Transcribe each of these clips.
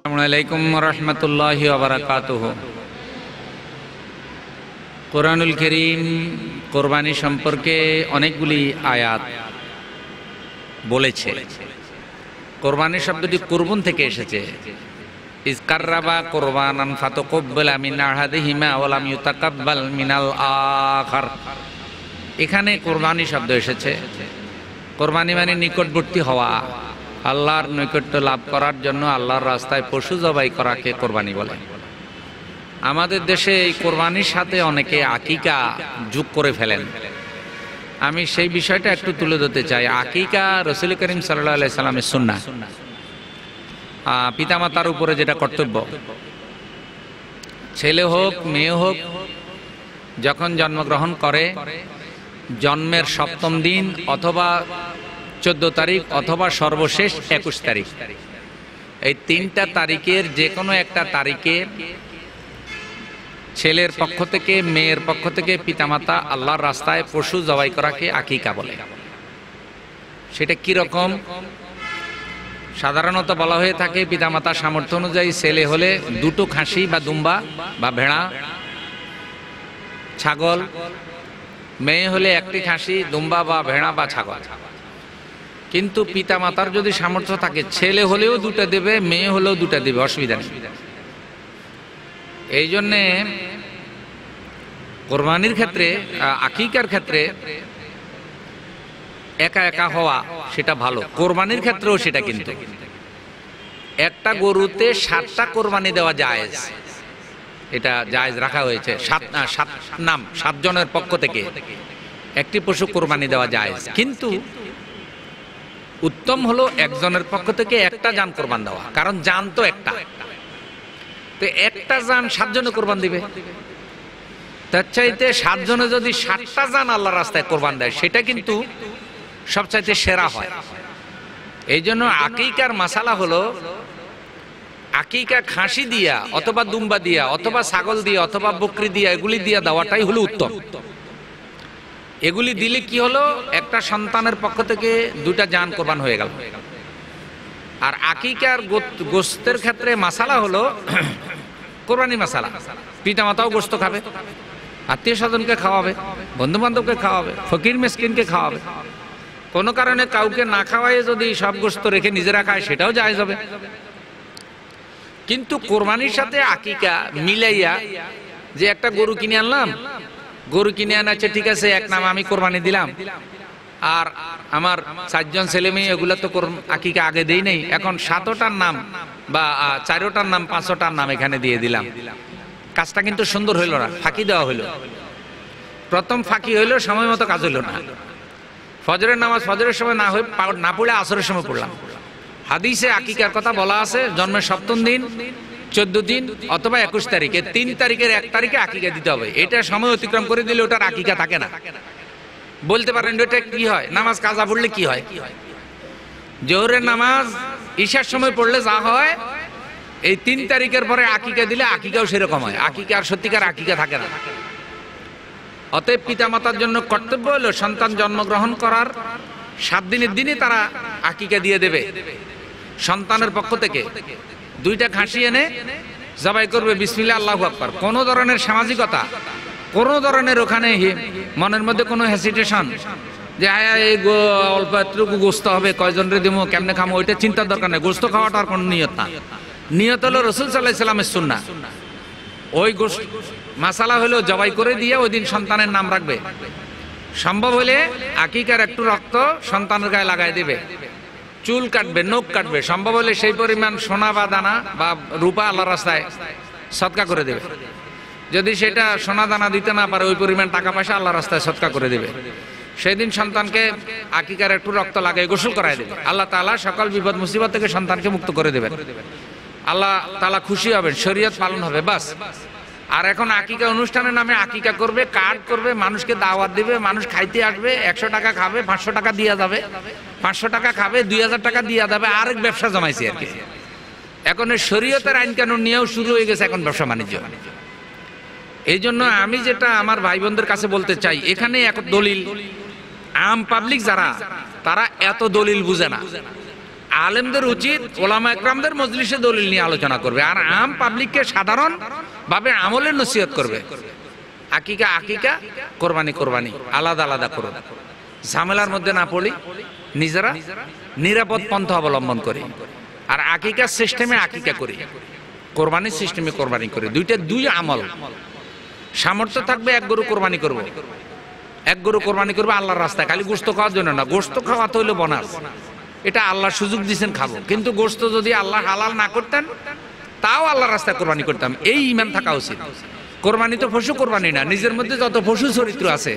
আসসালামু আলাইকুম ওয়া রাহমাতুল্লাহি ওয়া বারাকাতুহু। কোরআনুল কারীম কোরবানি সম্পর্কে অনেকগুলি আয়াত বলেছে। কোরবানি শব্দটি কুরবান থেকে এসেছে। ইজ কাররাবা কুরবানান ফাতাকাব্বালা মিন আহাদিহিমা ওয়া লাম ইউতাকাব্বাল মিনাল আখার। এখানে কোরবানি শব্দ এসেছে। কোরবানি মানে নিকটবর্তী হওয়া, আল্লাহর নৈকট্য লাভ করার জন্য আল্লাহর রাস্তায় পশু জবাই করাকে কোরবানি বলে। আমাদের দেশে এই কোরবানির সাথে অনেকে আকিকা যোগ করে ফেলেন। আমি সেই বিষয়টা একটু তুলে ধরতে চাই। আকিকা রাসূল করিম সাল্লাল্লাহু আলাইহি সাল্লামের সুন্নাহ, পিতামাতার উপরে যেটা কর্তব্য। ছেলে হোক মেয়ে হোক, যখন জন্মগ্রহণ করে জন্মের ৭ম দিন অথবা 14 তারিখ অথবা সর্বশেষ 21 তারিখ, এই 3টা তারিখের যে কোনো একটা তারিখে ছেলের পক্ষ থেকে মেয়ের পক্ষ থেকে পিতামাতা আল্লাহর রাস্তায় পশু জবাই করাকে আকিকা বলে। সেটা কি রকম? সাধারণত বলা হয়ে থাকে পিতামাতার সামর্থ্য অনুযায়ী ছেলে হলে 2টো খাসি বা দুম্বা বা ভেড়া ছাগল, মেয়ে হলে 1টি খাসি দুম্বা বা ভেড়া বা ছাগল। কিন্তু পিতামাতার যদি সামর্থ্য থাকে ছেলে হলেও 2টা দেবে, মেয়ে হলেও 2টা দেবে, অসুবিধা নেই। এই জন্যে কোরবানির ক্ষেত্রে, আকিকার ক্ষেত্রে একা একা হওয়া সেটা ভালো। কোরবানির ক্ষেত্রেও সেটা, কিন্তু একটা গরুতে 7টা কোরবানি দেওয়া জায়েজ, এটা জায়েজ রাখা হয়েছে। 7 জনের পক্ষ থেকে একটি পশু কোরবানি দেওয়া জায়েজ, কিন্তু উত্তম হলো একজনের পক্ষ থেকে একটা জান কোরবান দেওয়া, কারণ জান তো একটা, তো একটা জান 7 জনে কোরবান দিবে। তার চাইতে 7 জনে যদি 7টা জান আল্লাহর রাস্তায় কোরবান দেয় সেটা কিন্তু সবচাইতে সেরা হয়। এই জন্য আকিকার মাসালা হলো আকিকা খাসি দিয়া অথবা দুম্বা দিয়া অথবা ছাগল দিয়া অথবা বকরি দিয়া, এগুলি দিয়া দেওয়াটাই হলো উত্তম। এগুলি দিলে কি হলো, একটা সন্তানের পক্ষ থেকে 2টা জান কোরবান হয়ে গেল। আর আকিকার গোশতের ক্ষেত্রে মাসালা হলো কোরবানি মাসালা। পিতামাতাও গোশত খাবে, আত্মীয় স্বজনকে খাওয়াবে, বন্ধু বান্ধবকে খাওয়াবে, ফকির মিসকিনকে খাওয়াবে। কোনো কারণে কাউকে না খাওয়াই যদি সব গোশত রেখে নিজেরা খায় সেটাও জায়েজ হবে। কিন্তু কোরবানির সাথে আকিকা মিলাইয়া যে একটা গরু কিনে আনলাম, গরু কিনে আনাচ্ছে ঠিক আছে, এক নাম আমি কোরবানি দিলাম, আর আমার 4 জন ছেলে মেয়ে এগুলো তো আকিকা আগে দেই নাই, এখন 7টার নাম বা 4টার নাম 5টার নাম এখানে দিয়ে দিলাম। কাজটা কিন্তু সুন্দর হইল না, ফাঁকি দেওয়া হইল। প্রথম ফাঁকি হইল, সময় মতো কাজ হইল না। ফজরের নামাজ ফজরের সময় না পড়লে আসরের সময় পড়লাম। হাদিসে আকিকার কথা বলা আছে জন্মের 7ম দিন, 14 দিন অথবা 21 তারিখে, 3 তারিখের 1 তারিখে আকিকা দিতে হবে। এটা সময় অতিক্রম করে দিলে ওটার আকিকা থাকে না। বলতে পারেন এটা কি হয়, নামাজ কাজা পড়লে কি হয়? জোহরের নামাজ ঈশার সময় পড়লে যা হয়, এই 3 তারিখের পরে আকিকা দিলে আকিকাও সেরকম হয়। আকিকা আর সত্যিকার আকিকা থাকে না। অতএব পিতামাতার জন্য কর্তব্য হলো সন্তান জন্মগ্রহণ করার 7 দিনের দিনে তারা আকিকা দিয়ে দেবে। সন্তানের পক্ষ থেকে 2টা খাসি এনে জবাই করবে, বিসমিল্লাহ আল্লাহু আকবার। কোনো ধরনের সামাজিকতা, কোনো ধরনের ওখানে মনের মধ্যে কোনো হেসিটেশন যে এই অল্প এতটুকু গোস্ত হবে, কয়জনরে দিব, কেমনে খামো, ওইটা চিন্তার দরকার নেই। গোস্ত খাওয়াটার কোনো নিয়ত না। নিয়ত হলো রাসূল সাল্লাল্লাহু আলাইহি সাল্লামের সুন্নাহ। ওই গোস্ত মাসালা হলো জবাই করে দিয়ে ওই দিন সন্তানের নাম রাখবে। সম্ভব হলে আকিকার একটু রক্ত সন্তানের গায়ে লাগাই দেবে, চুল কাটবে, নখ কাটবে। সম্ভব হলে সেই পরিমাণ সোনা বা দানা বা রূপা আল্লাহর রাস্তায় সদকা করে দেবে। যদি সেটা সোনা দানা দিতে না পারে, ওই পরিমাণ টাকা পয়সা আল্লাহর রাস্তায় সদকা করে দেবে। সেই দিন সন্তানকে আকিকার একটু রক্ত লাগাই গোসল করাই দেবে। আল্লাহ তাআলা সকল বিপদ মুসিবত থেকে সন্তানকে মুক্ত করে দেবেন। আল্লাহ তাআলা খুশি হবেন, শরীয়ত পালন হবে, বাস। আর এখন আকিকা অনুষ্ঠানের নামে আকিকা করবে, কার্ড করবে, মানুষকে দাওয়াত দিবে, মানুষ খাইতে আসবে, 100 টাকা খাবে, 500 টাকা দিয়া যাবে, 500 টাকা খাবে, 2000 টাকা দিয়া যাবে, আরেক ব্যবসা জমাইছে আর কি। এখন শরীয়তের আইন কানুন নিয়েও শুরু হয়ে গেছে এখন ব্যবসা বাণিজ্য। এই জন্য আমি যেটা আমার ভাই বোনদের কাছে বলতে চাই, এখানে এক দলিল, আম পাবলিক যারা, তারা এত দলিল বুঝে না। আলেমদের উচিত ওলামা একরামদের মজলিসে দলিল নিয়ে আলোচনা করবে, আর আম পাবলিককে সাধারণ ভাবে আমলের নসিহত করবে। আকিকা আকিকা, কোরবানি কোরবানি, আলাদা আলাদা করুন। ঝামেলার মধ্যে না পড়ি, নিজেরা নিরাপদ পন্থা অবলম্বন করি। আর আকিকার সিস্টেমে আকিকা করি, কোরবানির সিস্টেমে কোরবানি করি। দুইটা দুই আমল। সামর্থ্য থাকবে এক গরু কোরবানি করব, এক গরু কোরবানি করবো আল্লাহর রাস্তায়, খালি গোশত খাওয়ার জন্য না। গোশত খাওয়া তো হইলো বোনাস, এটা আল্লাহ সুযোগ দিয়েছেন খাবো। কিন্তু গোশত যদি আল্লাহ হালাল না করতেন তাও আল্লাহর রাস্তায় কোরবানি করতাম, এই ঈমান থাকা উচিত। কোরবানি তো পশু কোরবানি না, নিজের মধ্যে যত পশু চরিত্র আছে,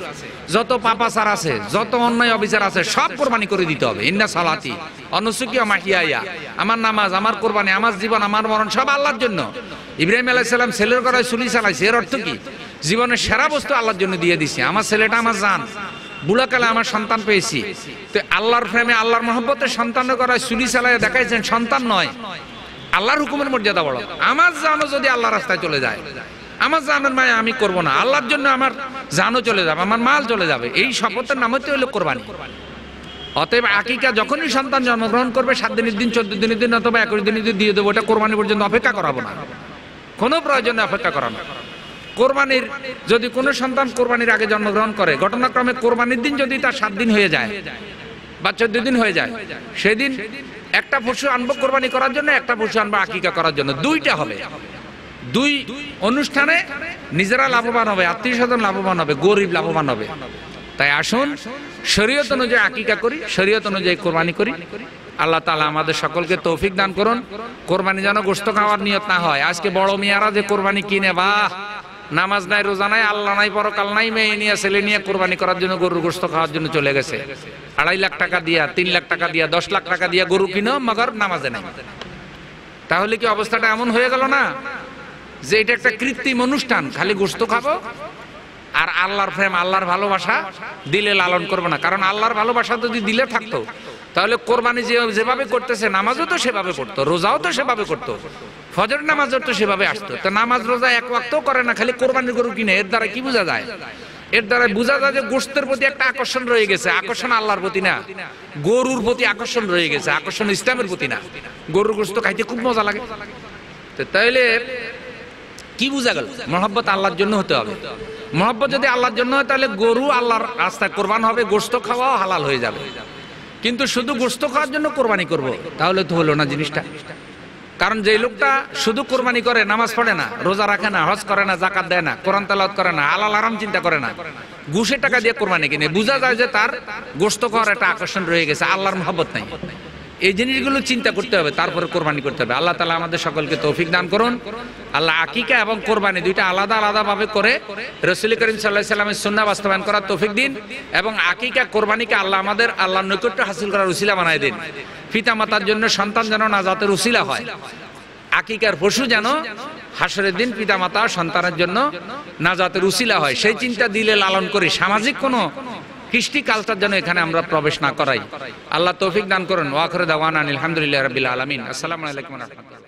যত পাপাচার আছে, যত অন্যায় অবিচার আছে, সব কোরবানি করে দিতে হবে। ইন্না সালাতি অনুসুকি ওয়া মাহিয়ায়া, আমার নামাজ, আমার কোরবানি, আমার জীবন, আমার মরণ সব আল্লাহর জন্য। ইব্রাহিম আলাইহিস সালাম ছেলের গলায় ছুরি চালাইছে, এর অর্থ কি? জীবনের সেরা বস্তু আল্লাহর জন্য দিয়ে দিছি। আমার ছেলেটা আমার জান, বুড়াকালে আমার সন্তান পেয়েছি। তো আল্লাহর প্রেমে, আল্লাহর মহব্বতে সন্তানের গলায় ছুরি চালাইয়া দেখাইছেন সন্তান নয়, আল্লাহর হুকুমের মর্যাদা বড়। আমার জানও যদি আল্লাহর রাস্তায় চলে যায়, আমার জানের মায়া আমি করব না, আল্লাহর জন্য আমার জানও চলে যাবে, আমার মাল চলে যাবে, এই শপথের নাম হচ্ছে হলো কোরবানি। অতএব আকিকা যখনই সন্তান জন্মগ্রহণ করবে 7 দিনের দিন, 14 দিনের দিন অথবা 21 দিনের দিন দিয়ে দেবো। এটা কোরবানি পর্যন্ত অপেক্ষা করাবো না, কোনো প্রয়োজনে অপেক্ষা করানো। কোরবানির যদি কোনো সন্তান কোরবানির আগে জন্মগ্রহণ করে, ঘটনাক্রমে কোরবানির দিন যদি তার 7 দিন হয়ে যায় বা 14 দিন হয়ে যায়, সেদিন একটা পশু আনবো কোরবানি করার জন্য, একটা পশু আনবো আকিকা করার জন্য। দুইটা হবে, দুই অনুষ্ঠানে নিজেরা লাভবান হবে, আত্মীয় স্বজন লাভবান হবে, গরিব লাভবান হবে। তাই আসুন শরীয়ত অনুযায়ী আকিকা করি, শরীয়ত অনুযায়ী কোরবানি করি। আল্লাহ তাআলা আমাদের সকলকে তৌফিক দান করুন। কোরবানি যেন গোশত খাওয়ার নিয়ত না হয়। আজকে বড় মিয়ারা যে কোরবানি কিনে, বাহ, নামাজ নাই, রোজা নাই, আল্লাহ নাই, পরকাল নাই, মেয়ে নিয়ে ছেলে নিয়ে কোরবানি করার জন্য, গরুর গোশত খাওয়ার জন্য চলে গেছে। 2.5 লাখ টাকা দিয়া, 3 লাখ টাকা দিয়া, 10 লাখ টাকা দিয়া গরু কিনো, মগর নামাজে নাই। তাহলে কি অবস্থাটা এমন হয়ে গেল না যে এটা একটা কৃত্রিম অনুষ্ঠান, খালি গোশত খাবো আর আল্লাহর প্রেম, আল্লাহর ভালোবাসা দিলে লালন করবো না? কারণ আল্লাহর ভালোবাসা যদি দিলে থাকতো তাহলে কোরবানি যেভাবে করতেছে, নামাজও তো সেভাবে করতো, রোজাও তো সেভাবে করতো, ফজর নামাজও তো সেভাবে আসতো। তো নামাজ রোজা এক ওয়াক্তও করে না, খালি কোরবানির গরু কিনে। এর দ্বারা কি বোঝা যায়? এর দ্বারা বোঝা যায় যে গোশতের প্রতি একটা আকর্ষণ রয়ে গেছে। আকর্ষণ আল্লাহর প্রতি না, গরুর প্রতি আকর্ষণ রয়ে গেছে, আকর্ষণ ইসলামের প্রতি না। গরুর গোশত খাইতে খুব মজা লাগে। তো তাইলে কি বোঝা গেল? মহব্বত আল্লাহর জন্য হতে হবে। মহব্বত যদি আল্লাহর জন্য হয় তাহলে গরু আল্লাহর রাস্তায় কোরবান হবে, গোশত খাওয়াও হালাল হয়ে যাবে। কিন্তু শুধু গোশত খাওয়ার জন্য কোরবানি করব, তাহলে তো হলো না জিনিসটা। কারণ যে লোকটা শুধু কোরবানি করে, নামাজ পড়ে না, রোজা রাখে না, হজ করে না, জাকাত দেয় না, কোরআন তেলাওয়াত করে না, হালাল হারাম চিন্তা করে না, ঘুষের টাকা দিয়ে কোরবানি কিনে, বোঝা যায় যে তার গোশত খাওয়ার একটা আকর্ষণ রয়ে গেছে, আল্লাহর মহব্বত নাই। এই জিনিসগুলো চিন্তা করতে হবে, তারপরে কোরবানি করতে হবে। আল্লাহ তাআলা আমাদের সকলকে তৌফিক দান করুন। আল্লাহ আকিকা এবং কোরবানি দুইটা আলাদা আলাদা ভাবে করে রাসূল করিম সাল্লাল্লাহু আলাইহি ওয়াসাল্লামের সুন্নাহ বাস্তবায়ন করার তৌফিক দিন, এবং আকিকা কোরবানিকে আল্লাহ আমাদের আল্লাহর নৈকট্য হাসিল করার উসিলা বানায় দিন। পিতা মাতার জন্য সন্তান যেন নাজাতের উসিলা হয়, আকিকার পশু যেন হাসরের দিন পিতা মাতা সন্তানের জন্য নাজাতের উসিলা হয়, সেই চিন্তা দিলে লালন করি। সামাজিক কোনো কৃষ্টি কালচার যেন এখানে আমরা প্রবেশ না করাই। আল্লাহ তৌফিক দান করুন। ওয়া আখিরু দাওয়ানা আলহামদুলিল্লাহি রাব্বিল আলামিন। আসসালামু আলাইকুম ওয়া রাহমাতুল্লাহ।